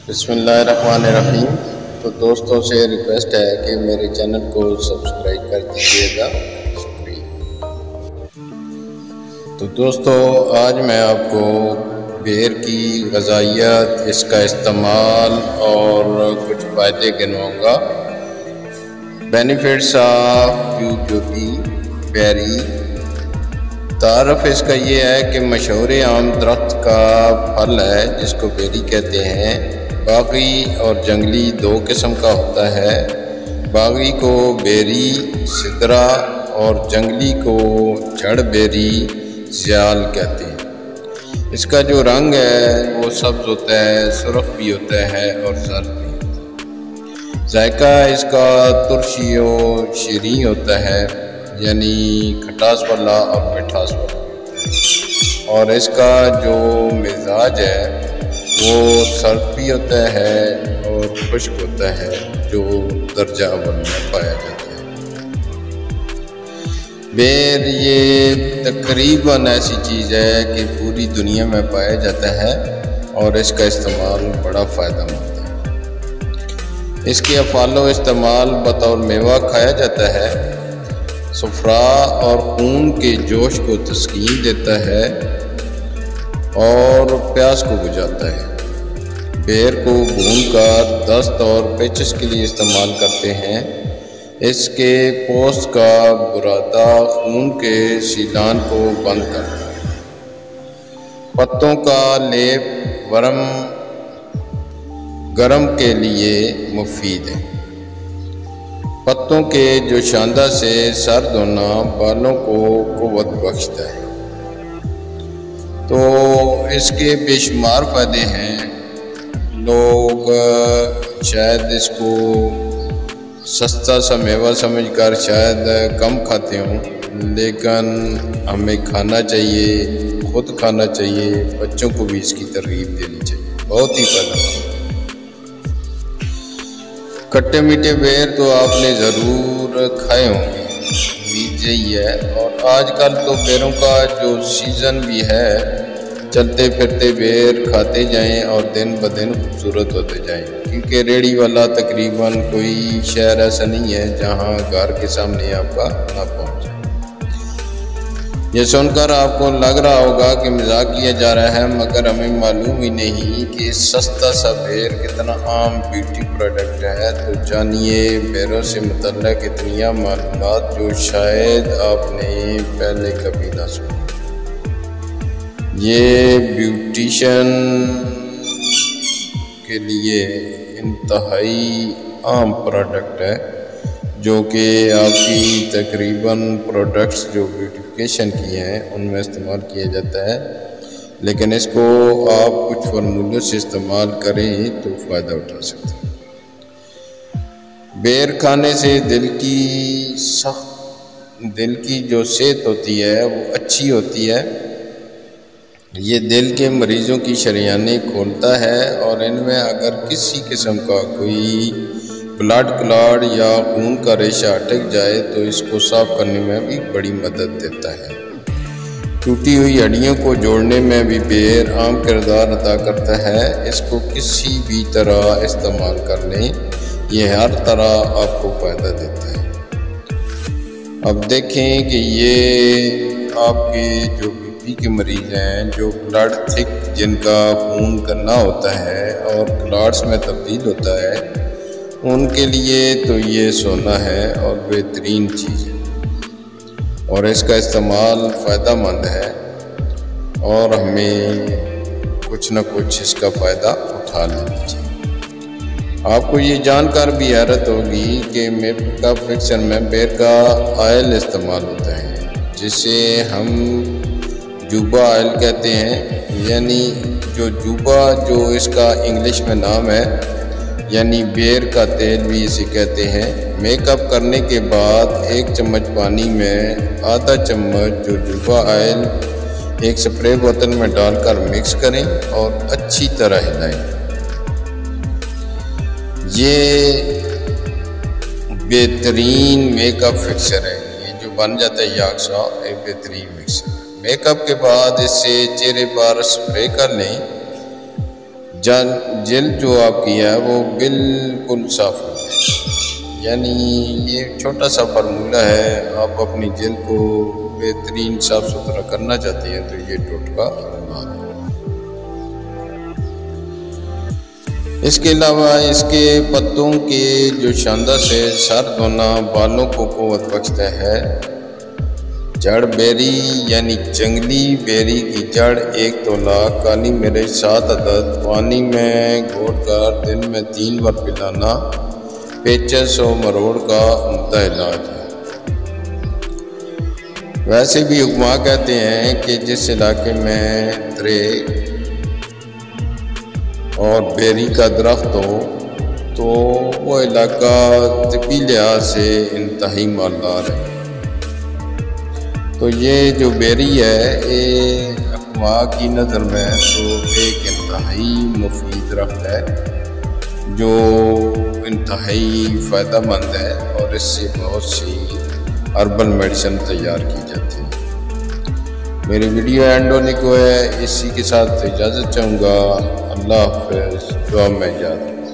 بسم اللہ الرحمن الرحیم۔ تو دوستوں سے ریکویسٹ ہے کہ میرے چینل کو سبسکرائب کر دیجیے گا، شکریہ۔ تو دوستو آج میں آپ کو بیر کی غذائیت، اس کا استعمال اور کچھ فائدے گنواؤں گا۔ بینیفٹس آف جوجوبی بیری۔ تعارف اس کا یہ ہے کہ مشہور عام درخت کا پھل ہے جس کو بیری کہتے ہیں۔ باغی اور جنگلی دو قسم کا ہوتا ہے۔ باغی کو بیری سدرا اور جنگلی کو جڑ بیری زیال کہتے ہیں۔ اس کا جو رنگ ہے وہ سبز ہوتا ہے، سرخ بھی ہوتا ہے اور زرد بھی ہوتا ہے۔ ذائقہ اس کا ترشی و شیریں ہوتا ہے، یعنی کھٹاس والا اور مٹھاس والا، اور اس کا جو مزاج ہے وہ سرد بھی ہوتا ہے اور خشک ہوتا ہے، جو درجہ اول میں پایا جاتا ہے۔ بیر یہ تقریباً ایسی چیز ہے کہ پوری دنیا میں پایا جاتا ہے اور اس کا استعمال بڑا فائدہ مند ہے۔ اس کے افعال و استعمال بطور میوہ کھایا جاتا ہے۔ صفرا اور خون کے جوش کو تسکین دیتا ہے اور پیاس کو بجھاتا ہے۔ بیر کو بھون کر دست اور پیچس کے لیے استعمال کرتے ہیں۔ اس کے پوست کا برادہ خون کے سیلان کو بند کرتا ہے۔ پتوں کا لیپ گرم کے لیے مفید ہے۔ پتوں کے جوشاندہ سے سر دھونا بالوں کو قوت بخشتا ہے۔ تو اس کے بے شمار فائدے ہیں۔ لوگ شاید اس کو سستا سا میوہ سمجھ کر شاید کم کھاتے ہوں، لیکن ہمیں کھانا چاہیے، خود کھانا چاہیے، بچوں کو بھی اس کی ترغیب دینی چاہیے، بہت ہی فائدہ مند۔ کھٹے میٹھے بیر تو آپ نے ضرور کھائے ہوں گے، امید یہی ہے۔ اور آج کل تو بیروں کا جو سیزن بھی ہے، چلتے پھرتے بیر کھاتے جائیں اور دن بدن خوبصورت ہوتے جائیں، کیونکہ ریڑھی والا تقریباً کوئی شہر ایسا نہیں ہے جہاں گھر کے سامنے آپ کا نہ پہنچ جائے۔ یہ سن کر آپ کو لگ رہا ہوگا کہ مذاق کیا جا رہا ہے، مگر ہمیں معلوم ہی نہیں کہ سستا سا بیر کتنا عام بیوٹی پروڈکٹ ہے۔ تو جانیے بیروں سے متعلق اتنی معلومات جو شاید آپ نے پہلے کبھی نہ سنی۔ یہ بیوٹیشن کے لیے انتہائی عام پروڈکٹ ہے، جو کہ آپ کی تقریباً پروڈکٹس جو بیوٹیفیکیشن کی ہیں ان میں استعمال کیا جاتا ہے، لیکن اس کو آپ کچھ فارمولوں سے استعمال کریں تو فائدہ اٹھا سکتے ہیں۔ بیر کھانے سے دل کی جو صحت ہوتی ہے وہ اچھی ہوتی ہے۔ یہ دل کے مریضوں کی شریانیں کھولتا ہے، اور ان میں اگر کسی قسم کا کوئی بلڈ کلاٹ یا خون کا ریشہ اٹک جائے تو اس کو صاف کرنے میں بھی بڑی مدد دیتا ہے۔ ٹوٹی ہوئی ہڈیوں کو جوڑنے میں بھی بیر اہم کردار ادا کرتا ہے۔ اس کو کسی بھی طرح استعمال کر لیں، یہ ہر طرح آپ کو فائدہ دیتا ہے۔ اب دیکھیں کہ یہ آپ کے جو کے مریض ہیں، جو بلڈ تھک، جن کا خون گنا ہوتا ہے اور کلاٹس میں تبدیل ہوتا ہے، ان کے لیے تو یہ سونا ہے اور بہترین چیز ہے، اور اس کا استعمال فائدہ مند ہے، اور ہمیں کچھ نہ کچھ اس کا فائدہ اٹھا لینا چاہیے۔ آپ کو یہ جان کر بھی حیرت ہوگی کہ میک اپ فکسر میں بیر کا آئل استعمال ہوتا ہے، جسے ہم جوبا آئل کہتے ہیں، یعنی جو اس کا انگلش میں نام ہے، یعنی بیر کا تیل بھی اسے کہتے ہیں۔ میک اپ کرنے کے بعد 1 چمچ پانی میں آدھا چمچ جوبا آئل ایک سپرے بوتل میں ڈال کر مکس کریں اور اچھی طرح ہلائیں۔ یہ بہترین میک اپ فکسر ہے، یہ جو بن جاتا ہے یاکسا، ایک بہترین مکسر۔ میک اپ کے بعد اس سے چہرے پر سپرے کر لیں۔ جلد جو آپ کی ہے وہ بالکل صاف ہو جائے، یعنی یہ چھوٹا سا فارمولہ ہے۔ آپ اپنی جلد کو بہترین صاف ستھرا کرنا چاہتے ہیں تو یہ ٹوٹکا آزمائیں۔ اس کے علاوہ اس کے پتوں کے جو شاندہ سے سر دھونا بالوں کو قوت بخشتا ہے۔ جڑ بیری یعنی جنگلی بیری کی جڑ 1 تولہ، کالی مرچ 7 عدد، پانی میں گھول کر دن میں 3 بار پلانا پیچس و مروڑ کا عمدہ علاج ہے۔ ویسے بھی حکماء کہتے ہیں کہ جس علاقے میں درے اور بیری کا درخت ہو تو وہ علاقہ طبی لحاظ سے انتہائی مالدار ہے۔ تو یہ جو بیری ہے یہ حکماء کی نظر میں تو ایک انتہائی مفید درخت ہے جو انتہائی فائدہ مند ہے، اور اس سے بہت سی ہربل میڈیسن تیار کی جاتی ہے۔ میری ویڈیو اینڈ ہونے کو ہے، اسی کے ساتھ اجازت چاہوں گا۔ اللہ حافظ، دعا میں یاد